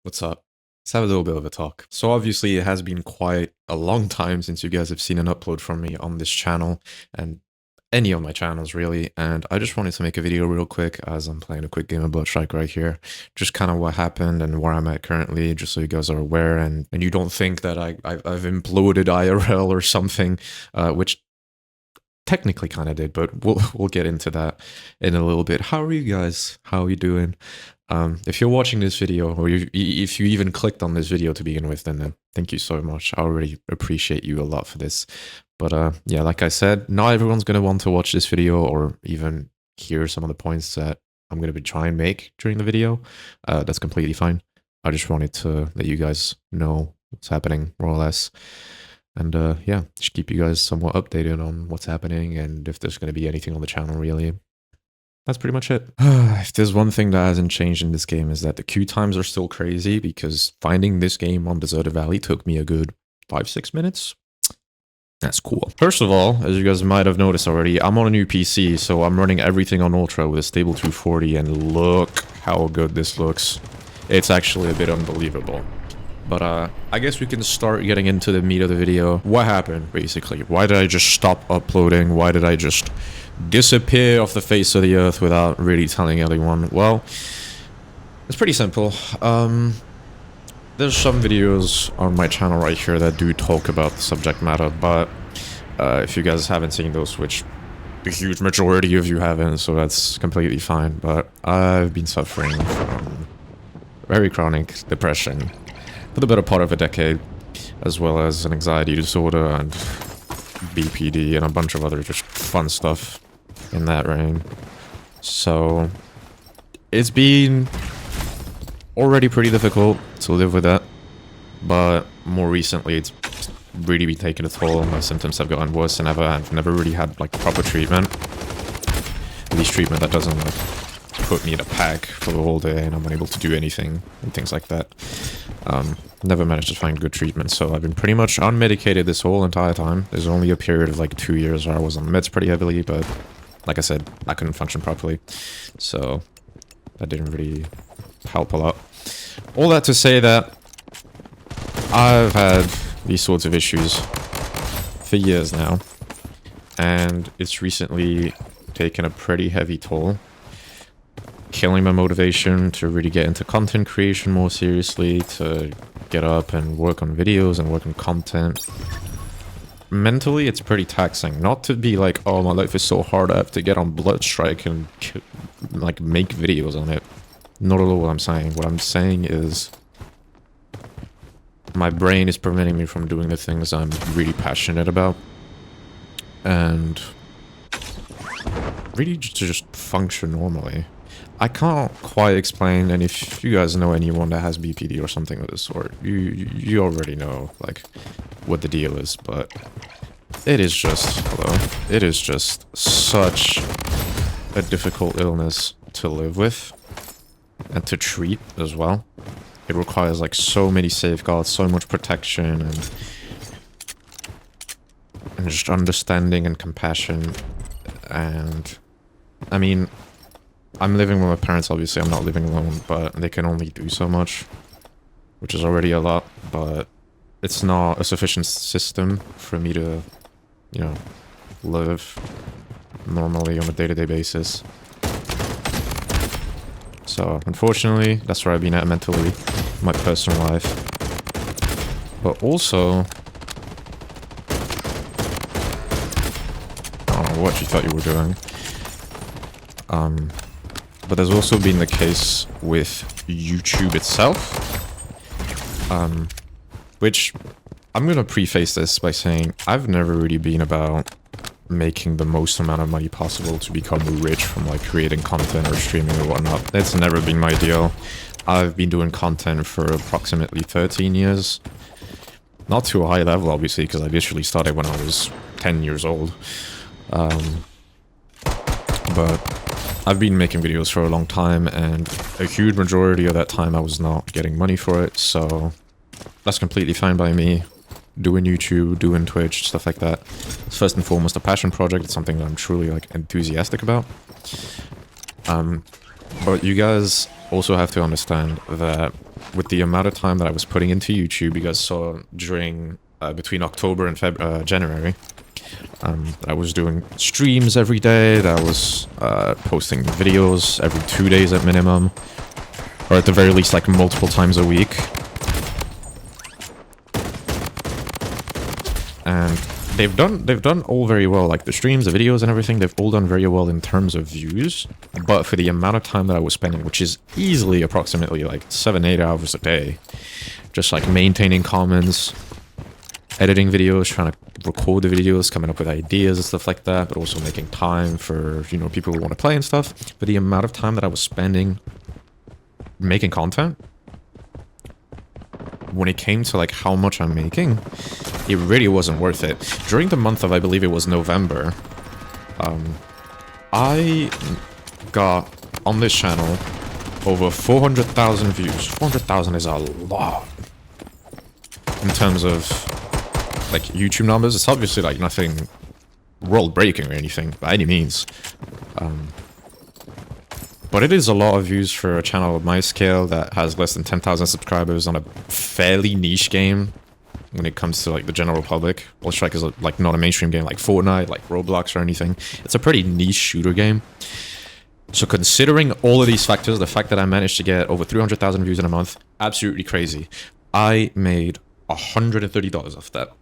What's up? Let's have a little bit of a talk. So obviously it has been quite a long time since you guys have seen an upload from me on this channel and any of my channels really, and I just wanted to make a video real quick as I'm playing a quick game of Bloodstrike right here. Just kind of what happened and where I'm at currently, just so you guys are aware and you don't think that I've imploded IRL or something, which technically kind of did, but we'll get into that in a little bit. How are you guys? How are you doing? If you're watching this video, or if you even clicked on this video to begin with, then thank you so much. I already appreciate you a lot for this. But yeah, like I said, not everyone's going to want to watch this video or even hear some of the points that I'm going to be trying to make during the video. That's completely fine. I just wanted to let you guys know what's happening, more or less. And yeah, just keep you guys somewhat updated on what's happening and if there's going to be anything on the channel, really. That's pretty much it. If there's one thing that hasn't changed in this game is that the queue times are still crazy, because finding this game on Deserted Valley took me a good 5-6 minutes. That's cool. First of all, as you guys might have noticed already, I'm on a new PC, so I'm running everything on Ultra with a stable 240, and look how good this looks. It's actually a bit unbelievable. But I guess we can start getting into the meat of the video. What happened, basically? Why did I just stop uploading? Why did I just disappear off the face of the earth without really telling anyone? Well, it's pretty simple. There's some videos on my channel right here that do talk about the subject matter, but if you guys haven't seen those, which the huge majority of you haven't, so that's completely fine, but I've been suffering from very chronic depression for the better part of a decade, as well as an anxiety disorder and BPD and a bunch of other just fun stuff in that reign. So it's been already pretty difficult to live with that, but more recently it's really been taking a toll. My symptoms have gotten worse than ever. I've never really had like proper treatment, at least treatment that doesn't like put me in a pack for the whole day and I'm unable to do anything and things like that. Never managed to find good treatment, so I've been pretty much unmedicated this whole entire time. There's only a period of like 2 years where I was on meds pretty heavily, but like I said, I couldn't function properly, so that didn't really help a lot. All that to say that I've had these sorts of issues for years now, and it's recently taken a pretty heavy toll, killing my motivation to really get into content creation more seriously, to get up and work on videos and work on content. Mentally, it's pretty taxing. Not to be like, oh, my life is so hard, I have to get on Bloodstrike and like make videos on it. Not at all what I'm saying. What I'm saying is my brain is preventing me from doing the things I'm really passionate about, and really to just function normally. I can't quite explain, and if you guys know anyone that has BPD or something of the sort, you already know like what the deal is, but it is just, it is just such a difficult illness to live with and to treat as well. It requires like so many safeguards, so much protection, and just understanding and compassion. And I mean, I'm living with my parents, obviously. I'm not living alone, but they can only do so much, which is already a lot, but it's not a sufficient system for me to, you know, live normally on a day-to-day basis. So, unfortunately, that's where I've been at mentally, my personal life. But also, I don't know what you thought you were doing. But there's also been the case with YouTube itself, which I'm going to preface this by saying I've never really been about making the most amount of money possible to become rich from like creating content or streaming or whatnot. That's never been my deal. I've been doing content for approximately 13 years. Not to a high level, obviously, because I literally started when I was 10 years old. But I've been making videos for a long time, and a huge majority of that time I was not getting money for it, so that's completely fine by me. Doing YouTube, doing Twitch, stuff like that. It's first and foremost a passion project. It's something that I'm truly like enthusiastic about. But you guys also have to understand that with the amount of time that I was putting into YouTube, you guys saw during between October and January, I was doing streams every day, that I was posting videos every 2 days at minimum, or at the very least like multiple times a week. And they've done all very well, like the streams, the videos and everything, they've all done very well in terms of views. But for the amount of time that I was spending, which is easily approximately like 7-8 hours a day, just like maintaining comments, editing videos, trying to record the videos, coming up with ideas and stuff like that, but also making time for, you know, people who want to play and stuff. But the amount of time that I was spending making content, when it came to like how much I'm making, it really wasn't worth it. During the month of, I believe it was November, I got on this channel over 400,000 views. 400,000 is a lot in terms of like YouTube numbers. It's obviously like nothing world breaking or anything by any means, but it is a lot of views for a channel of my scale that has less than 10,000 subscribers on a fairly niche game when it comes to like the general public. Bloodstrike is like not a mainstream game like Fortnite, like Roblox or anything. It's a pretty niche shooter game. So considering all of these factors, the fact that I managed to get over 300,000 views in a month, absolutely crazy. I made $130 off that.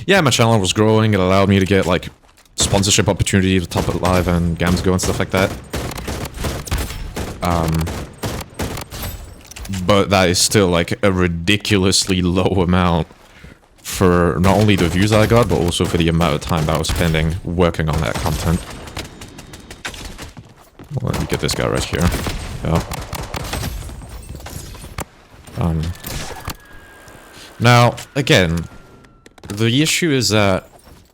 Yeah, my channel was growing. It allowed me to get like sponsorship opportunities with Top It Live and Gamsgo and stuff like that. But that is still like a ridiculously low amount for not only the views I got, but also for the amount of time that I was spending working on that content. Well, let me get this guy right here. Yeah. Now, again, the issue is that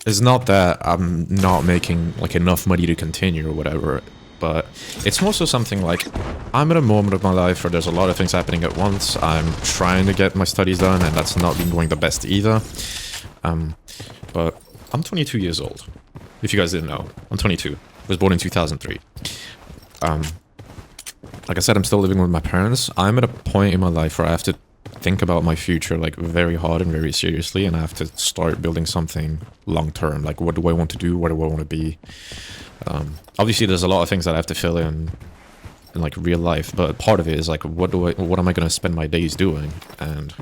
it's not that I'm not making like enough money to continue or whatever, but it's more so something like I'm at a moment of my life where there's a lot of things happening at once. I'm trying to get my studies done, and that's not been going the best either. But I'm 22 years old. If you guys didn't know, I'm 22. I was born in 2003. Like I said, I'm still living with my parents. I'm at a point in my life where I have to think about my future like very hard and very seriously, and I have to start building something long term. Like, what do I want to do? What do I want to be? Obviously there's a lot of things that I have to fill in like real life, but part of it is like, what am I going to spend my days doing? And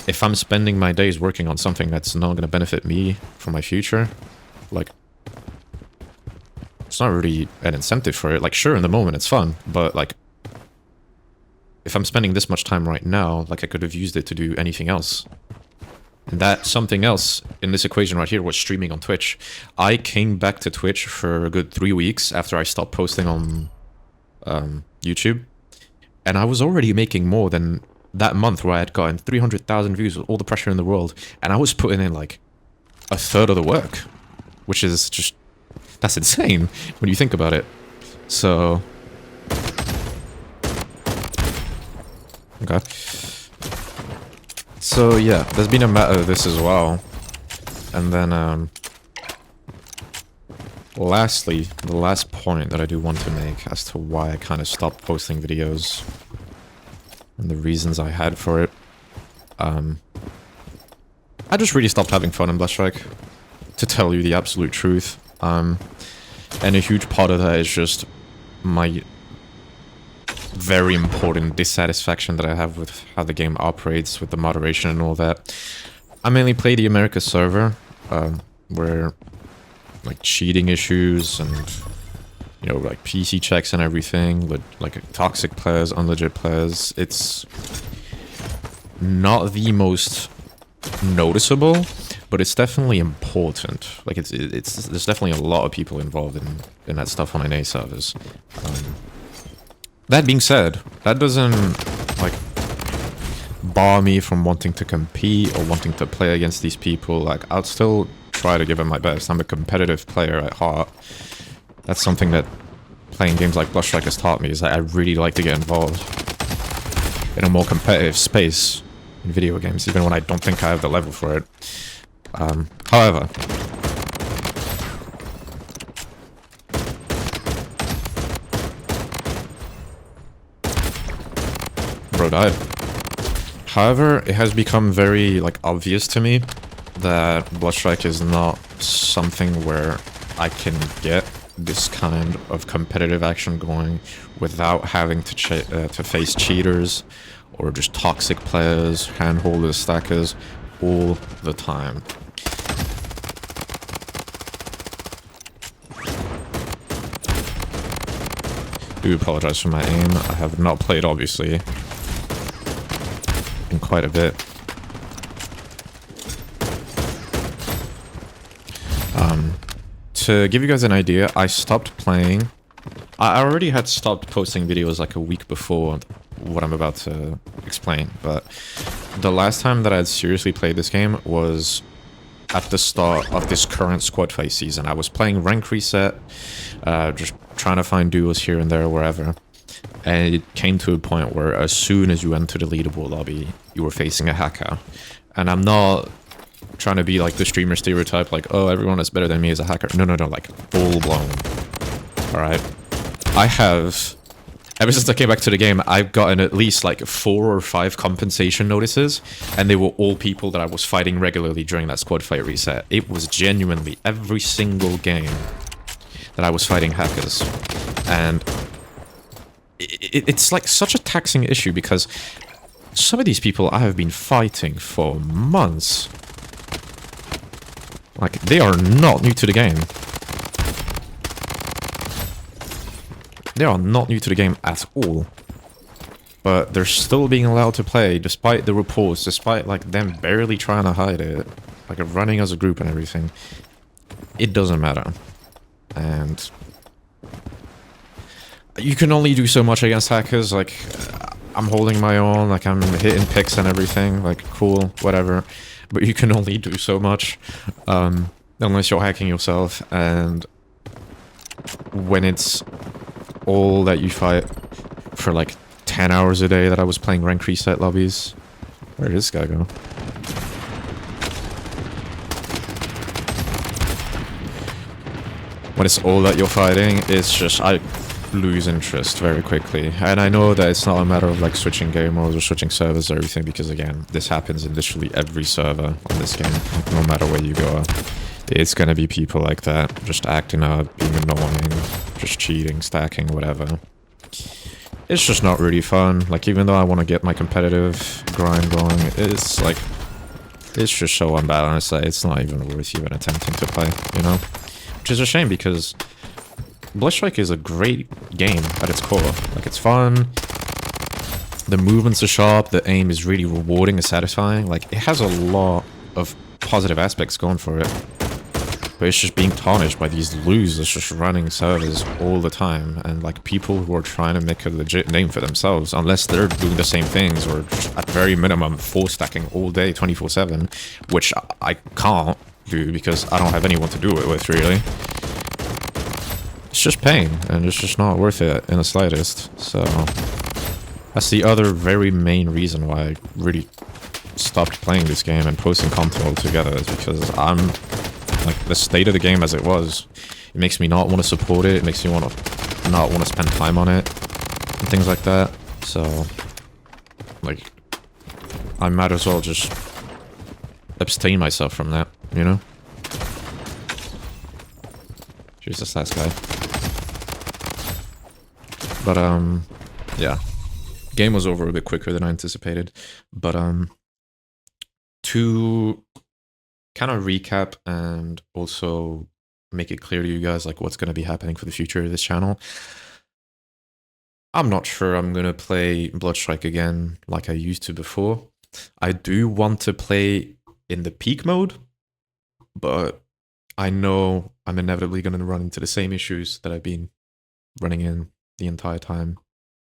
if I'm spending my days working on something that's not going to benefit me for my future, like, it's not really an incentive for it. Like, sure, in the moment it's fun, but like, if I'm spending this much time right now, like, I could have used it to do anything else. And that something else in this equation right here was streaming on Twitch. I came back to Twitch for a good 3 weeks after I stopped posting on YouTube, and I was already making more than that month where I had gotten 300,000 views with all the pressure in the world, and I was putting in like a third of the work, which is just, that's insane when you think about it. So okay. So yeah, there's been a matter of this as well. And then lastly, the last point that I do want to make as to why I kind of stopped posting videos and the reasons I had for it. I just really stopped having fun in Bloodstrike, to tell you the absolute truth. And a huge part of that is just my very important dissatisfaction that I have with how the game operates, with the moderation and all that. I mainly play the America server, where like cheating issues and, you know, like PC checks and everything, like toxic players, unlegit players, it's not the most noticeable, but it's definitely important. Like, there's definitely a lot of people involved in that stuff on NA servers. That being said, that doesn't like bar me from wanting to compete or wanting to play against these people. Like, I'll still try to give it my best. I'm a competitive player at heart. That's something that playing games like Bloodstrike has taught me, is that I really like to get involved in a more competitive space in video games, even when I don't think I have the level for it. However, Bro died. However, it has become very, like, obvious to me that Bloodstrike is not something where I can get this kind of competitive action going without having to face cheaters or just toxic players, handholders, stackers all the time. I do apologize for my aim. I have not played, obviously, in quite a bit. To give you guys an idea, I stopped playing. I already had stopped posting videos like a week before what I'm about to explain, but the last time that I had seriously played this game was at the start of this current squad fight season. I was playing rank reset, just trying to find duos here and there, wherever. And it came to a point where as soon as you enter the leaderboard lobby, you were facing a hacker. And I'm not trying to be like the streamer stereotype, like, oh, everyone that's better than me is a hacker. No, like, full blown. Alright? I have, ever since I came back to the game, I've gotten at least like 4 or 5 compensation notices, and they were all people that I was fighting regularly during that squad fight reset. It was genuinely every single game that I was fighting hackers. And it's like such a taxing issue because some of these people I have been fighting for months. Like, they are not new to the game. They are not new to the game at all. But they're still being allowed to play, despite the reports, despite, like, them barely trying to hide it. Like, running as a group and everything. It doesn't matter. And you can only do so much against hackers. Like, I'm holding my own, like, I'm hitting picks and everything. Like, cool, whatever. But you can only do so much, unless you're hacking yourself. And when it's all that you fight for like 10 hours a day that I was playing rank reset lobbies. Where did this guy go? When it's all that you're fighting, it's just, I lose interest very quickly. And I know that it's not a matter of like switching game modes or switching servers or everything, because again, this happens in literally every server on this game. Like, no matter where you go, it's gonna be people like that, just acting up, being annoying, just cheating, stacking, whatever. It's just not really fun. Like, even though I want to get my competitive grind going, it's like, it's just so unbalanced that it's not even worth even attempting to play, you know? Which is a shame, because Bloodstrike is a great game at its core. Like, it's fun, the movements are sharp, the aim is really rewarding and satisfying. Like, it has a lot of positive aspects going for it. But it's just being tarnished by these losers just running servers all the time. And like people who are trying to make a legit name for themselves, unless they're doing the same things or at very minimum 4 stacking all day 24/7, which I can't do because I don't have anyone to do it with, really. It's just pain, and it's just not worth it in the slightest. So that's the other very main reason why I really stopped playing this game and posting content altogether, is because I'm like, the state of the game as it was, it makes me not want to support it, it makes me not want to spend time on it, and things like that. So, like, I might as well just abstain myself from that, you know? Here's this last guy. But, yeah. Game was over a bit quicker than I anticipated. But, to kind of recap and also make it clear to you guys like what's going to be happening for the future of this channel. I'm not sure I'm going to play Bloodstrike again like I used to before. I do want to play in the peak mode, but I know I'm inevitably going to run into the same issues that I've been running in the entire time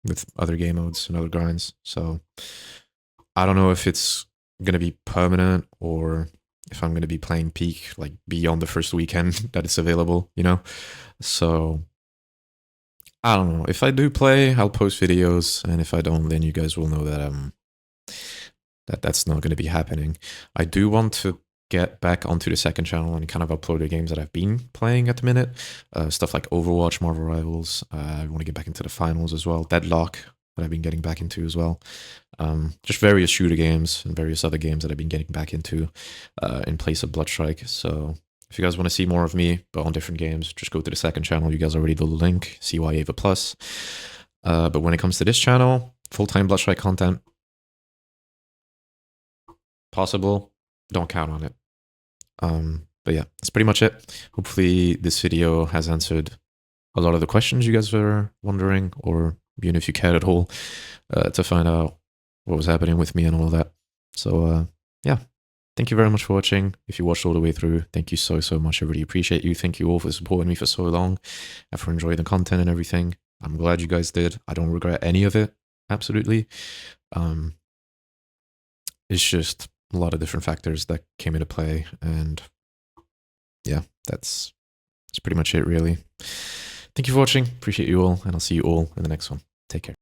with other game modes and other grinds. So I don't know if it's going to be permanent or if I'm going to be playing peak like beyond the first weekend that it's available, you know? So I don't know. If I do play, I'll post videos, and if I don't, then you guys will know that that's not going to be happening. I do want to get back onto the second channel and kind of upload the games that I've been playing at the minute. Stuff like Overwatch, Marvel Rivals. I want to get back into the finals as well. Deadlock. that I've been getting back into as well. Just various shooter games and various other games that I've been getting back into in place of Bloodstrike. So if you guys want to see more of me, but on different games, just go to the second channel. You guys already know the link, CY Ava Plus. But when it comes to this channel, full-time Bloodstrike content, possible, don't count on it. But yeah, that's pretty much it. Hopefully this video has answered a lot of the questions you guys were wondering, or even if you cared at all to find out what was happening with me and all of that. So yeah, thank you very much for watching. If you watched all the way through, thank you so much. I really appreciate you. Thank you all for supporting me for so long and for enjoying the content and everything. I'm glad you guys did. I don't regret any of it, absolutely. It's just a lot of different factors that came into play, and yeah, that's pretty much it, really. Thank you for watching. Appreciate you all, and I'll see you all in the next one. Take care.